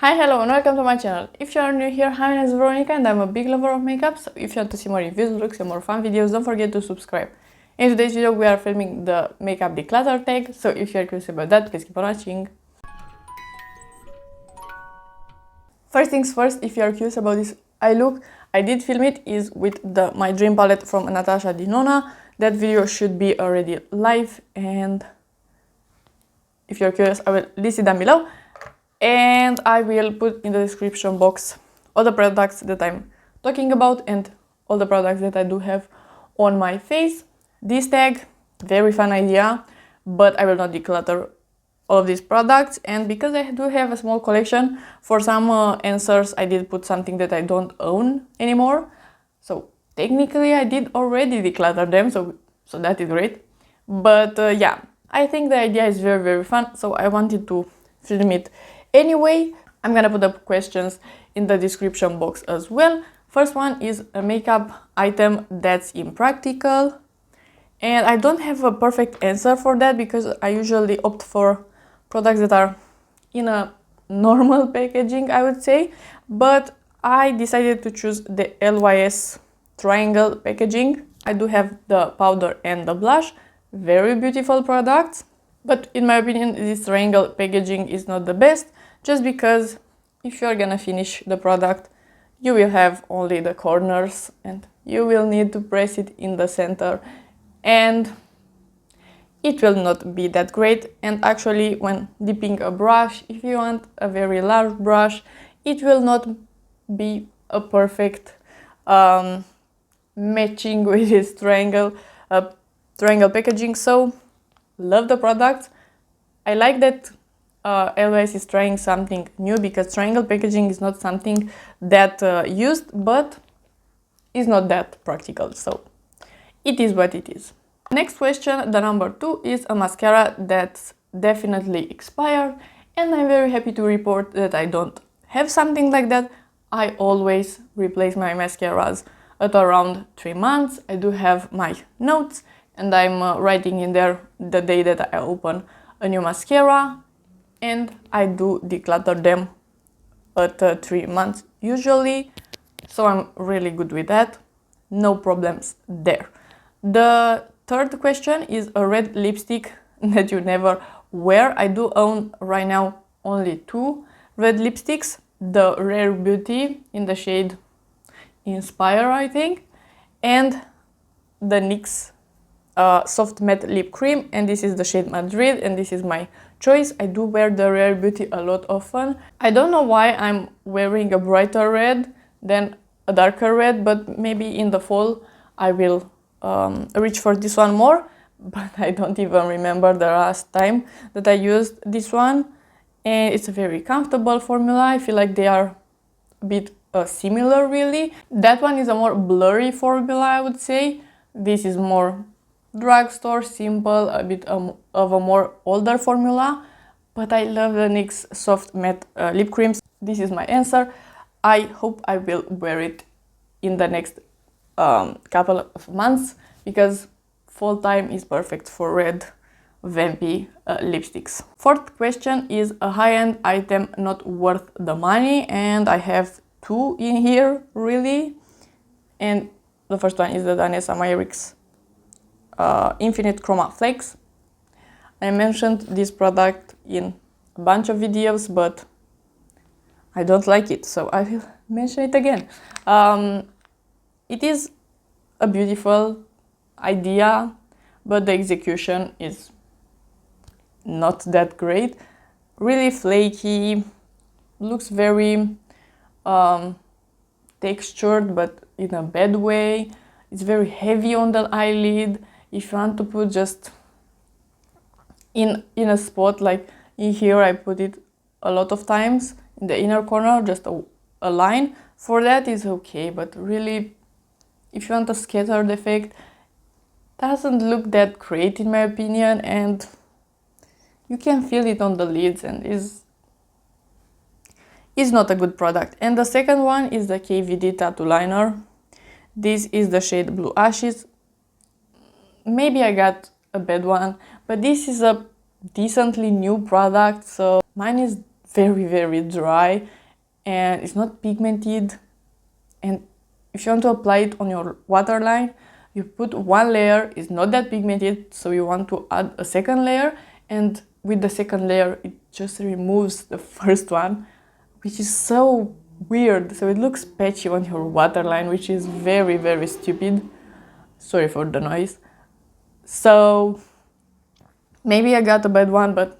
Hi, hello and welcome to my channel. If you are new here, hi, my name is Veronica and I'm a big lover of makeup, so if you want to see more reviews, looks and more fun videos, don't forget to subscribe. In today's video we are filming the Makeup Declutter Tag, so if you are curious about that, please keep on watching. First things first, if you are curious about this eye look, I did film it, is with my dream palette from Natasha Denona. That video should be already live, and if you're curious, I will list it down below. And I will put in the description box all the products that I'm talking about and all the products that I do have on my face. This tag, very fun idea, but I will not declutter all of these products. And because I do have a small collection, for some answers I did put something that I don't own anymore. So technically I did already declutter them, so that is great. But yeah, I think the idea is very fun, so I wanted to film it anyway. I'm gonna put up questions in the description box as well. First one is a makeup item that's impractical, and I don't have a perfect answer for that because I usually opt for products that are in a normal packaging, I would say, but I decided to choose the LYS triangle packaging. I do have the powder and the blush, very beautiful products, but in my opinion this triangle packaging is not the best, just because if you're gonna finish the product you will have only the corners and you will need to press it in the center, and it will not be that great. And actually when dipping a brush, if you want a very large brush, it will not be a perfect matching with this triangle packaging. So love the product. I like that LYS is trying something new, because triangle packaging is not something that used, but is not that practical, so it is what it is. Next question, the number 2, is a mascara that's definitely expired, and I'm very happy to report that I don't have something like that. I always replace my mascaras at around 3 months. I do have my notes and I'm writing in there the day that I open a new mascara, and I do declutter them at 3 months usually, so I'm really good with that. No problems there. The third question is a red lipstick that you never wear. I do own right now only 2 red lipsticks, the Rare Beauty in the shade Inspire, I think, and the NYX soft matte lip cream, and this is the shade Madrid, and this is my choice. I do wear the Rare Beauty a lot often. I don't know why I'm wearing a brighter red than a darker red, but maybe in the fall I will reach for this one more, but I don't even remember the last time that I used this one. And it's a very comfortable formula. I feel like they are a bit similar, really. That one is a more blurry formula, I would say. This is more drugstore, simple, a bit of a more older formula, but I love the NYX soft matte lip creams. This is my answer. I hope I will wear it in the next couple of months, because fall time is perfect for red vampy lipsticks. Fourth question is a high-end item not worth the money, and I have 2 in here, really. And the first one is the Danessa Myricks Infinite Chroma Flakes. I mentioned this product in a bunch of videos, but I don't like it, so I will mention it again. It is a beautiful idea, but the execution is not that great. Really flaky, looks very textured, but in a bad way. It's very heavy on the eyelid. If you want to put just in a spot, like in here, I put it a lot of times in the inner corner, just a line. For that is okay, but really, if you want a scattered effect, doesn't look that great in my opinion, and you can feel it on the lids, and is not a good product. And the second one is the KVD Tattoo Liner. This is the shade Blue Ashes. Maybe I got a bad one, but this is a decently new product, so mine is very, very dry and it's not pigmented. And if you want to apply it on your waterline, you put one layer, it's not that pigmented, so you want to add a second layer, and with the second layer it just removes the first one, which is so weird. So it looks patchy on your waterline, which is very, very stupid. Sorry for the noise. So maybe I got a bad one, but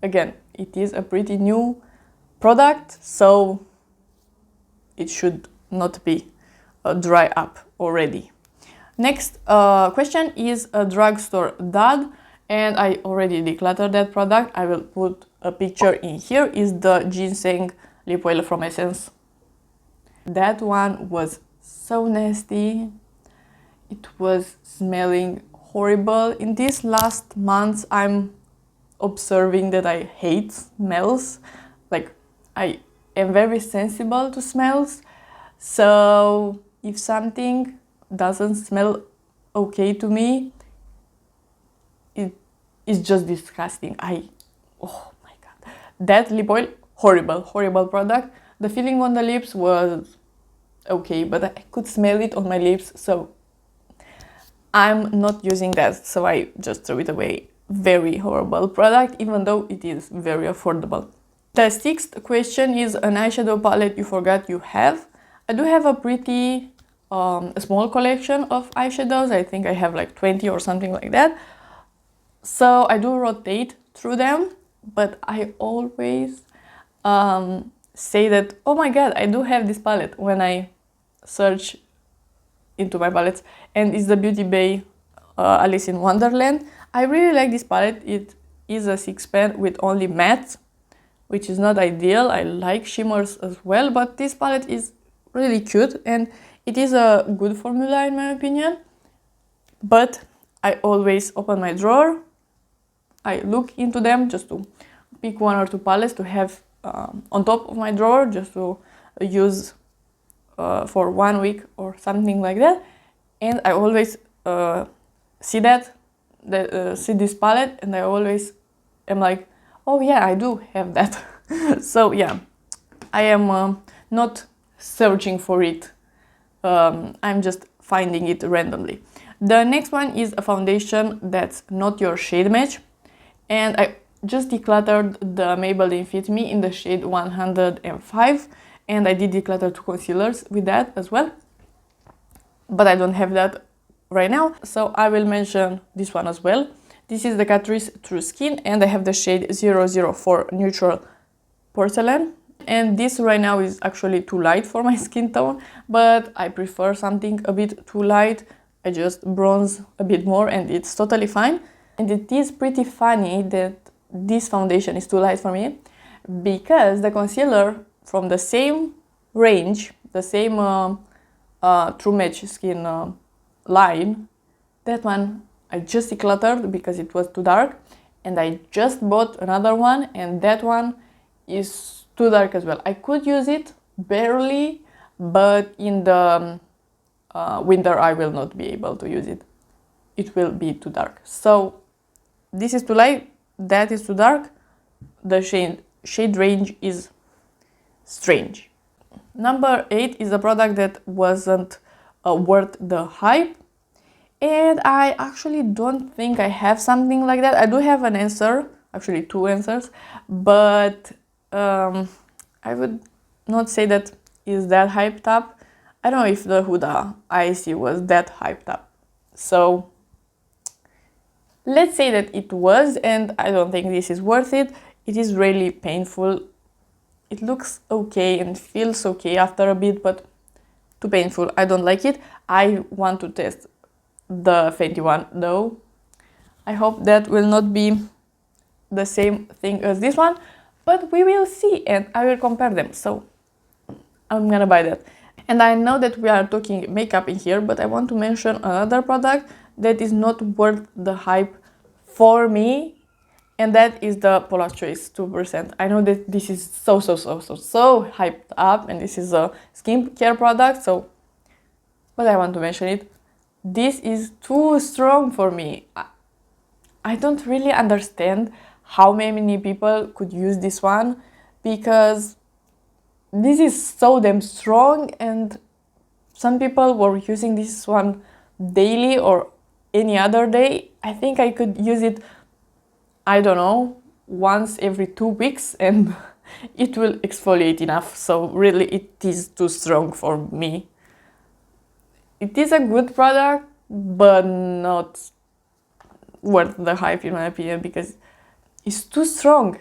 again, it is a pretty new product, so it should not be dry up already. Next question is a drugstore dud, and I already decluttered that product. I will put a picture in here. Is the Ginseng lip oil from Essence. That one was so nasty. It was smelling horrible. In these last months, I'm observing that I hate smells. Like, I am very sensible to smells. So if something doesn't smell okay to me, it is just disgusting. Oh my god. That lip oil, horrible, horrible product. The feeling on the lips was okay, but I could smell it on my lips, so I'm not using that, so I just threw it away. Very horrible product, even though it is very affordable. The sixth question is an eyeshadow palette you forgot you have. I do have a pretty small collection of eyeshadows. I think I have like 20 or something like that. So I do rotate through them, but I always say that, oh my god, I do have this palette when I search into my palettes, and it's the Beauty Bay Alice in Wonderland. I really like this palette. It is a 6-pan with only matte, which is not ideal. I like shimmers as well, but this palette is really cute and it is a good formula in my opinion. But I always open my drawer, I look into them just to pick one or two palettes to have on top of my drawer, just to use for 1 week or something like that. And I always see this palette, and I always am like, oh yeah, I do have that. So yeah, I am not searching for it. I'm just finding it randomly. The next one is a foundation that's not your shade match, and I just decluttered the Maybelline Fit Me in the shade 105, and I did declutter 2 concealers with that as well, but I don't have that right now, so I will mention this one as well. This is the Catrice True Skin, and I have the shade 004 Neutral Porcelain, and this right now is actually too light for my skin tone, but I prefer something a bit too light. I just bronze a bit more and it's totally fine. And it is pretty funny that this foundation is too light for me, because the concealer from the same range, the same True Match Skin line, that one I just decluttered because it was too dark, and I just bought another one, and that one is too dark as well. I could use it barely, but in the winter I will not be able to use it. It will be too dark. So this is too light, that is too dark. The shade range is strange. Number 8 is a product that wasn't worth the hype, and I actually don't think I have something like that. I do have an answer, actually 2 answers, but I would not say that is that hyped up. I don't know if the Huda Icy was that hyped up. So let's say that it was, and I don't think this is worth it. It is really painful. It looks okay and feels okay after a bit, but too painful. I don't like it. I want to test the Fenty one though. I hope that will not be the same thing as this one, but we will see and I will compare them. So I'm gonna buy that. And I know that we are talking makeup in here, but I want to mention another product that is not worth the hype for me, and that is the Paula's Choice 2%. I know that this is so hyped up, and this is a skincare product, so, but I want to mention it. This is too strong for me. I don't really understand how many people could use this one, because this is so damn strong, and some people were using this one daily or any other day. I think I could use it, I don't know, once every 2 weeks and it will exfoliate enough. So really it is too strong for me. It is a good product, but not worth the hype in my opinion, because it's too strong.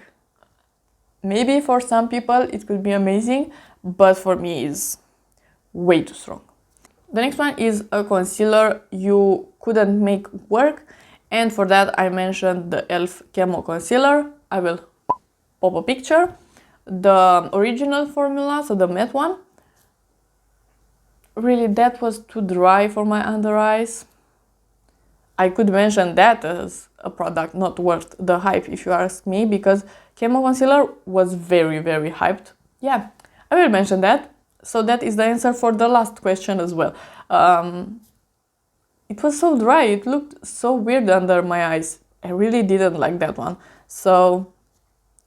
Maybe for some people it could be amazing, but for me it's way too strong. The next one is a concealer you couldn't make work, and for that I mentioned the e.l.f. Camo Concealer. I will pop a picture. The original formula, so the matte one, really that was too dry for my under eyes. I could mention that as a product not worth the hype if you ask me, because Camo Concealer was very, very hyped. Yeah, I will mention that. So that is the answer for the last question as well. It was so dry, it looked so weird under my eyes. I really didn't like that one. So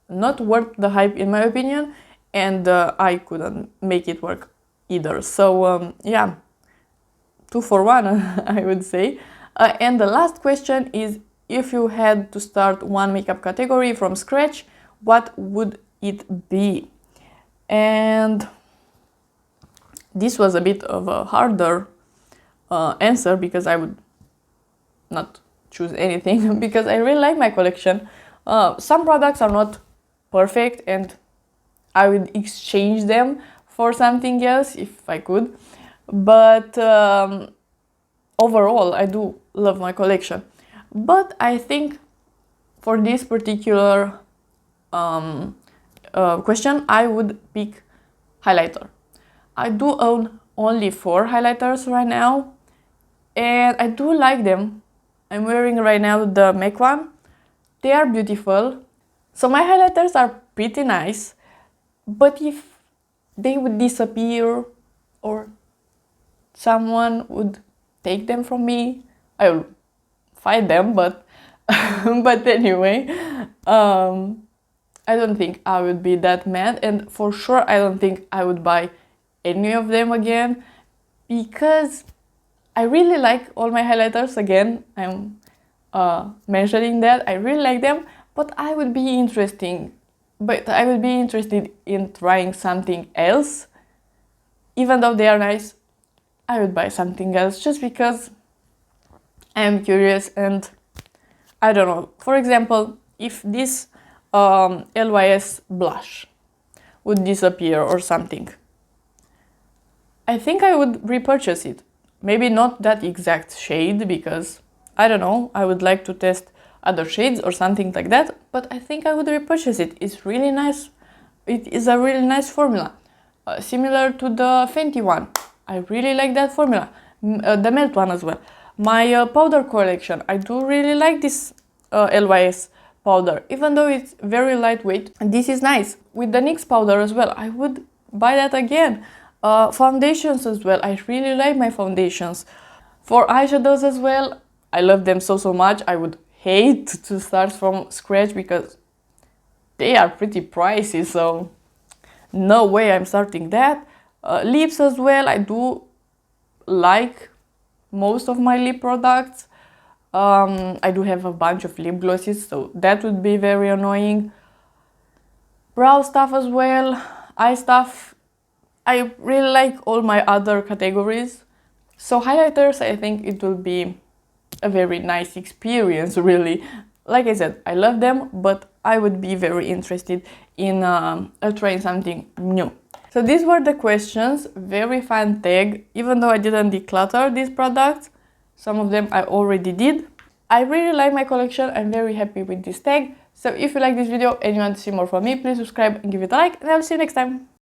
not worth the hype in my opinion, and I couldn't make it work either. So yeah, 2 for 1 I would say. And the last question is, if you had to start one makeup category from scratch, what would it be? And this was a bit of a harder answer, because I would not choose anything because I really like my collection. Some products are not perfect and I would exchange them for something else if I could, but overall I do love my collection. But I think for this particular question I would pick highlighter. I do own only 4 highlighters right now, and I do like them. I'm wearing right now the MAC one. They are beautiful. So my highlighters are pretty nice, but if they would disappear or someone would take them from me, I will fight them, but but anyway, I don't think I would be that mad, and for sure I don't think I would buy any of them again, because I really like all my highlighters. Again, I'm mentioning that I really like them, but I would be interested in trying something else. Even though they are nice, I would buy something else just because I am curious, and I don't know. For example, if this LYS blush would disappear or something, I think I would repurchase it. Maybe not that exact shade, because I don't know, I would like to test other shades or something like that, but I think I would repurchase it. It's really nice. It is a really nice formula, similar to the Fenty one. I really like that formula, the matte one as well. My powder collection, I do really like this LYS powder, even though it's very lightweight. This is nice. With the NYX powder as well, I would buy that again. Foundations as well, I really like my foundations. For eyeshadows as well, I love them so much. I would hate to start from scratch because they are pretty pricey, so no way I'm starting that. Lips as well, I do like most of my lip products. I do have a bunch of lip glosses, so that would be very annoying. Brow stuff as well, eye stuff. I really like all my other categories. So highlighters, I think it will be a very nice experience, really. Like I said, I love them, but I would be very interested in trying something new. So these were the questions. Very fun tag, even though I didn't declutter these products. Some of them I already did. I really like my collection. I'm very happy with this tag. So if you like this video and you want to see more from me, please subscribe and give it a like, and I'll see you next time.